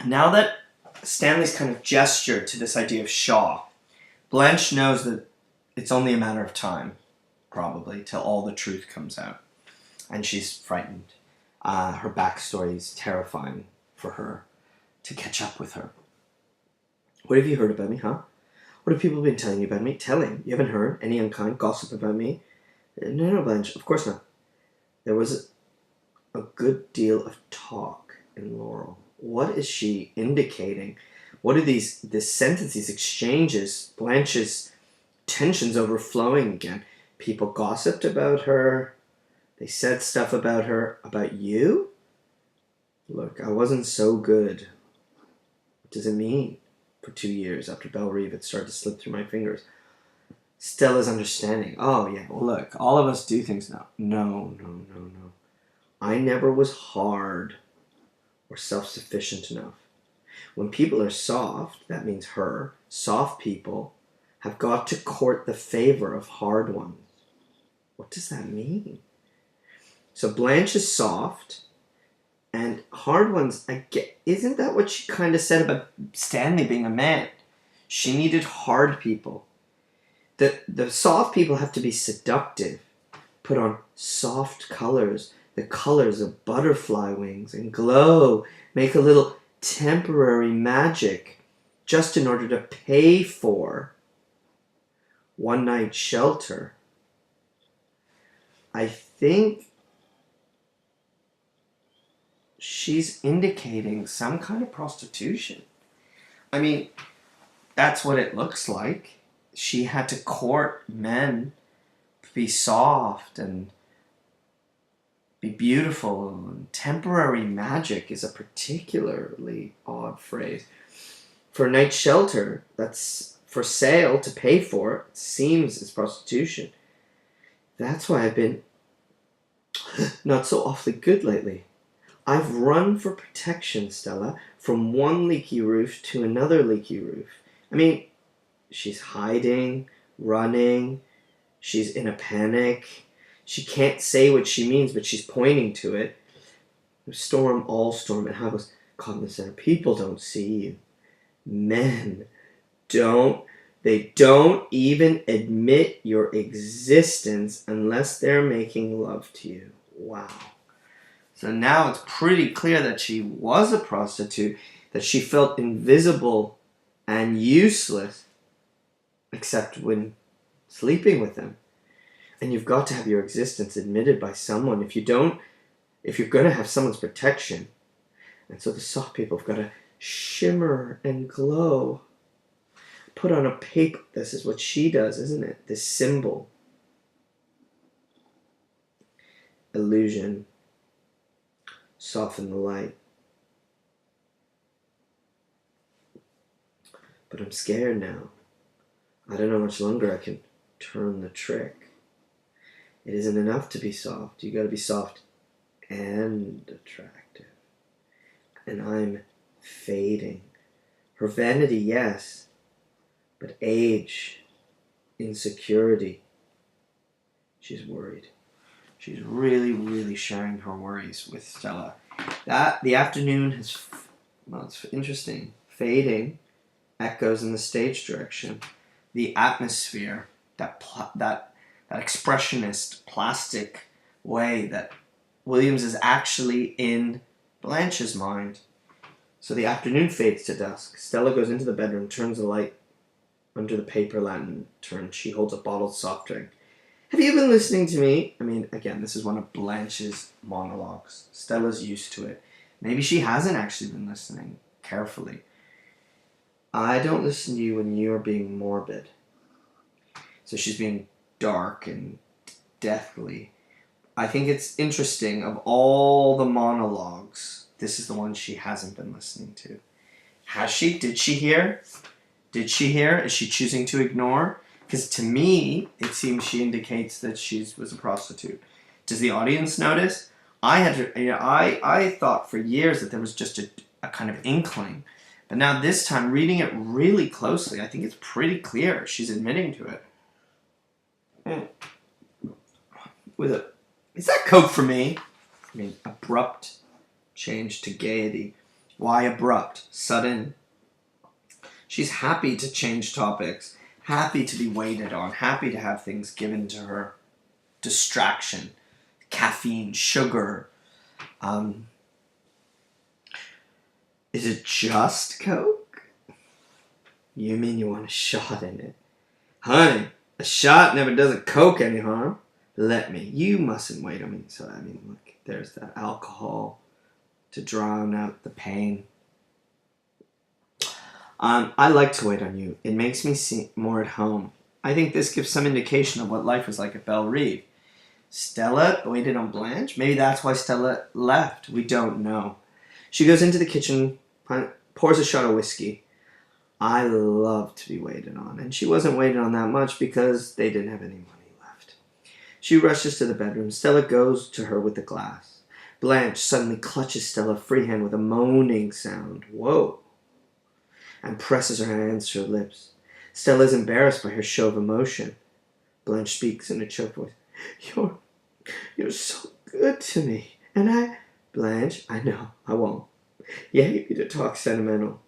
Now that Stanley's kind of gestured to this idea of Shaw, Blanche knows that it's only a matter of time, probably, till all the truth comes out. And she's frightened. Her backstory is terrifying for her to catch up with her. What have you heard about me, huh? What have people been telling you about me? Telling? You haven't heard any unkind gossip about me? No, Blanche, of course not. There was a good deal of talk in Laurel. What is she indicating? What are this sentence, these exchanges, Blanche's tensions overflowing again? People gossiped about her. They said stuff about her. About you? Look, I wasn't so good. What does it mean? For 2 years after Belle-Reve, it started to slip through my fingers. Stella's understanding. Oh, yeah, well, look, all of us do things now. No. I never was hard or self-sufficient enough. When people are soft, that means her, soft people have got to court the favor of hard ones. What does that mean? So Blanche is soft, and hard ones, isn't that what she kind of said about Stanley being a man? She needed hard people. The soft people have to be seductive, put on soft colors, the colors of butterfly wings, and glow, make a little temporary magic, just in order to pay for one night shelter. I think she's indicating some kind of prostitution. I mean, that's what it looks like. She had to court men, be soft and be beautiful. And temporary magic is a particularly odd phrase. For a night shelter, that's for sale to pay for, it seems as prostitution. That's why I've been not so awfully good lately. I've run for protection, Stella, from one leaky roof to another leaky roof. I mean, she's hiding, running, she's in a panic. She can't say what she means, but she's pointing to it. Storm, all storm, and how it goes, caught in the center. People don't see you. Men don't even admit your existence unless they're making love to you. Wow. So now it's pretty clear that she was a prostitute, that she felt invisible and useless, except when sleeping with them. And you've got to have your existence admitted by someone. If you're going to have someone's protection. And so the soft people have got to shimmer and glow. Put on a paper. This is what she does, isn't it? This symbol. Illusion. Soften the light. But I'm scared now. I don't know how much longer I can turn the trick. It isn't enough to be soft. You gotta be soft and attractive. And I'm fading. Her vanity, yes, but age, insecurity. She's worried. She's really, really sharing her worries with Stella. The afternoon has, it's interesting. Fading, echoes in the stage direction. The atmosphere, that expressionist, plastic way that Williams is actually in Blanche's mind. So the afternoon fades to dusk. Stella goes into the bedroom, turns the light under the paper lantern. She holds a bottled soft drink. Have you been listening to me? I mean, again, this is one of Blanche's monologues. Stella's used to it. Maybe she hasn't actually been listening carefully. I don't listen to you when you're being morbid. So she's being dark and deathly. I think it's interesting, of all the monologues, this is the one she hasn't been listening to. Has she? Did she hear? Did she hear? Is she choosing to ignore? Because to me, it seems she indicates that she was a prostitute. Does the audience notice? I thought for years that there was just a kind of inkling. But now this time, reading it really closely, I think it's pretty clear she's admitting to it. Is that Coke for me? I mean, abrupt change to gaiety. Why abrupt, sudden? She's happy to change topics, happy to be waited on, happy to have things given to her. Distraction, caffeine, sugar. Is it just Coke? You mean you want a shot in it? Honey, a shot never does a Coke any harm. Let me. You mustn't wait on me. So, look, there's that alcohol to drown out the pain. I like to wait on you. It makes me seem more at home. I think this gives some indication of what life was like at Belle Reve. Stella waited on Blanche? Maybe that's why Stella left. We don't know. She goes into the kitchen, pours a shot of whiskey. I love to be waited on. And she wasn't waited on that much because they didn't have any money left. She rushes to the bedroom. Stella goes to her with the glass. Blanche suddenly clutches Stella freehand with a moaning sound. Whoa. And presses her hands to her lips. Stella is embarrassed by her show of emotion. Blanche speaks in a choked voice. You're so good to me. And Blanche, I know, I won't. You hate me to talk sentimental.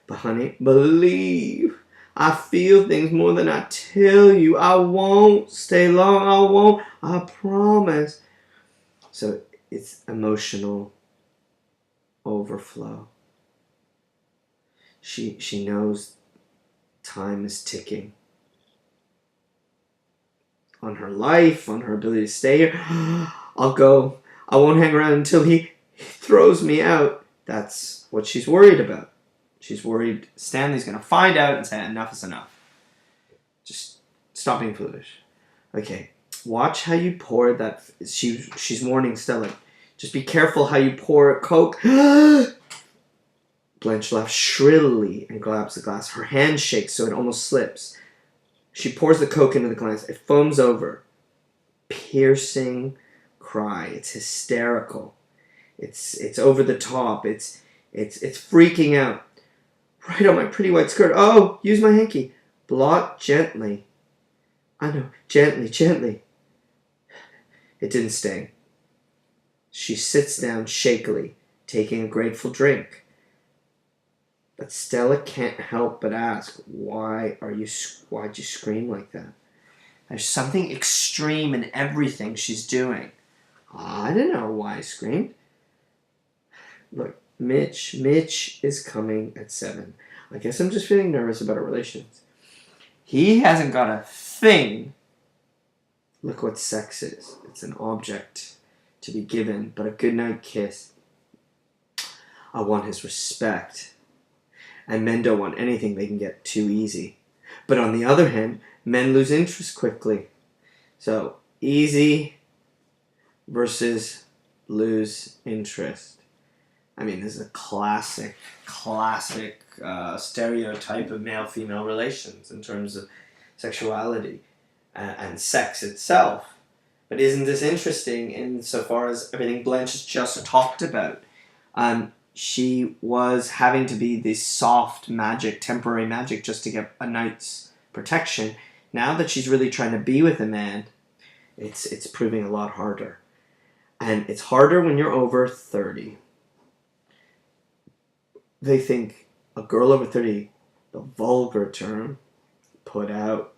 But honey, believe. I feel things more than I tell you. I won't stay long. I won't. I promise. So it's emotional overflow. She knows time is ticking. On her life, on her ability to stay here. I'll go. I won't hang around until he throws me out. That's what she's worried about. She's worried Stanley's going to find out and say, enough is enough. Just stop being foolish. Okay, watch how you pour that. She's warning Stella. Just be careful how you pour Coke. Blanche laughs shrilly and grabs the glass. Her hand shakes so it almost slips. She pours the Coke into the glass. It foams over. Piercing cry. It's hysterical. It's over the top. It's freaking out. Right on my pretty white skirt. Oh, use my hanky. Blot gently. I know. Gently, gently. It didn't sting. She sits down shakily, taking a grateful drink. But Stella can't help but ask, why'd you scream like that? There's something extreme in everything she's doing. I don't know why I screamed. Look, Mitch is coming at 7. I guess I'm just feeling nervous about our relations. He hasn't got a thing. Look what sex is. It's an object to be given, but a goodnight kiss. I want his respect. And men don't want anything they can get too easy. But on the other hand, men lose interest quickly. So, easy versus lose interest. This is a classic stereotype of male-female relations in terms of sexuality and sex itself. But isn't this interesting insofar as everything Blanche has just talked about? She was having to be this soft magic, temporary magic, just to get a night's protection. Now that she's really trying to be with a man, it's proving a lot harder. And it's harder when you're over 30. They think a girl over 30, the vulgar term, put out.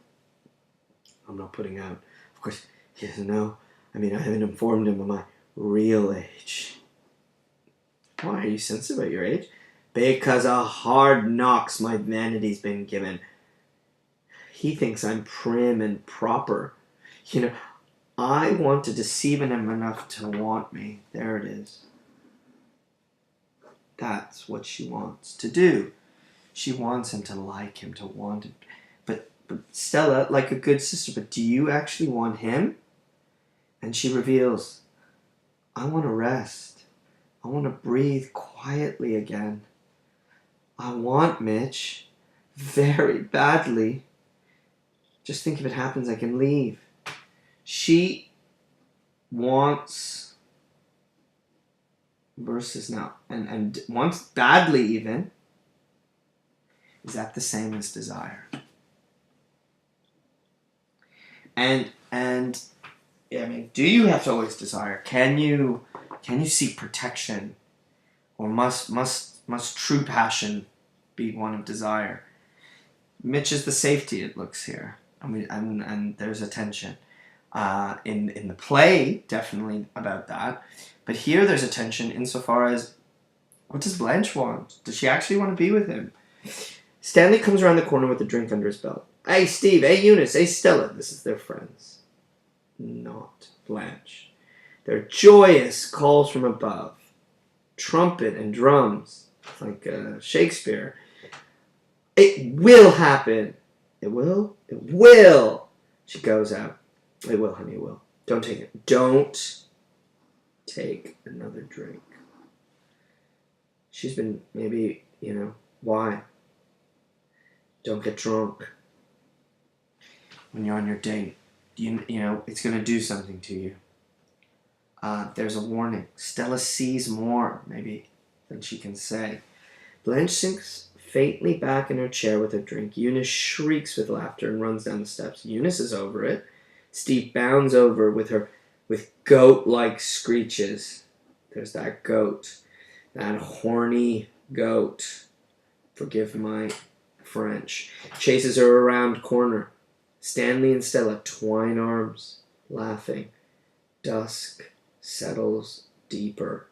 I'm not putting out. Of course, he doesn't know. I haven't informed him of my real age. Why are you sensitive about your age? Because a hard knocks my vanity's been given. He thinks I'm prim and proper. I want to deceive him enough to want me. There it is. That's what she wants to do. She wants him to like him, to want him. But Stella, like a good sister, but do you actually want him? And she reveals, I want to rest. I want to breathe quietly again. I want Mitch very badly. Just think if it happens, I can leave. She wants versus now. And wants badly even. Is that the same as desire? And do you have to always desire? Can you seek protection Or must true passion be one of desire? Mitch is the safety, it looks here. And there's a tension. In the play, definitely about that. But here there's a tension insofar as, what does Blanche want? Does she actually want to be with him? Stanley comes around the corner with a drink under his belt. Hey, Steve. Hey, Eunice. Hey, Stella. This is their friends. Not Blanche. They're joyous calls from above. Trumpet and drums. Like Shakespeare. It will happen. It will? It will. She goes out. It will, honey, it will. Don't take it. Don't take another drink. She's been, maybe, why? Don't get drunk. When you're on your date, it's going to do something to you. There's a warning. Stella sees more, maybe, than she can say. Blanche sinks faintly back in her chair with her drink. Eunice shrieks with laughter and runs down the steps. Eunice is over it. Steve bounds over with goat-like screeches. There's that goat. That horny goat. Forgive my French. Chases her around corner. Stanley and Stella twine arms, laughing. Dusk settles deeper.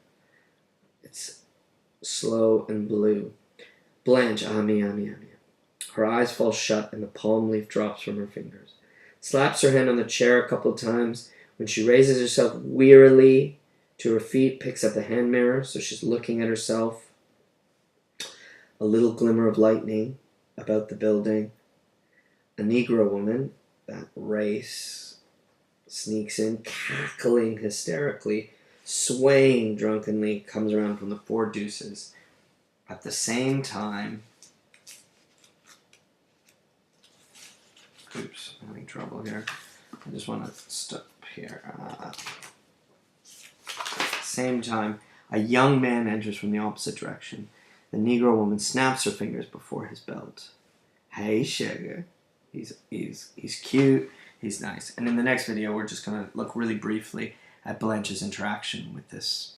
It's slow and blue. Blanche, Ami. Her eyes fall shut and the palm leaf drops from her fingers. Slaps her hand on the chair a couple of times. When she raises herself wearily to her feet, picks up the hand mirror, so she's looking at herself. A little glimmer of lightning about the building. A Negro woman, that race, sneaks in, cackling hysterically, swaying drunkenly, comes around from the Four Deuces. At the same time, oops, I'm having trouble here. I just want to stop here. Same time, a young man enters from the opposite direction. The Negro woman snaps her fingers before his belt. Hey, sugar. He's cute. He's nice. And in the next video, we're just going to look really briefly at Blanche's interaction with this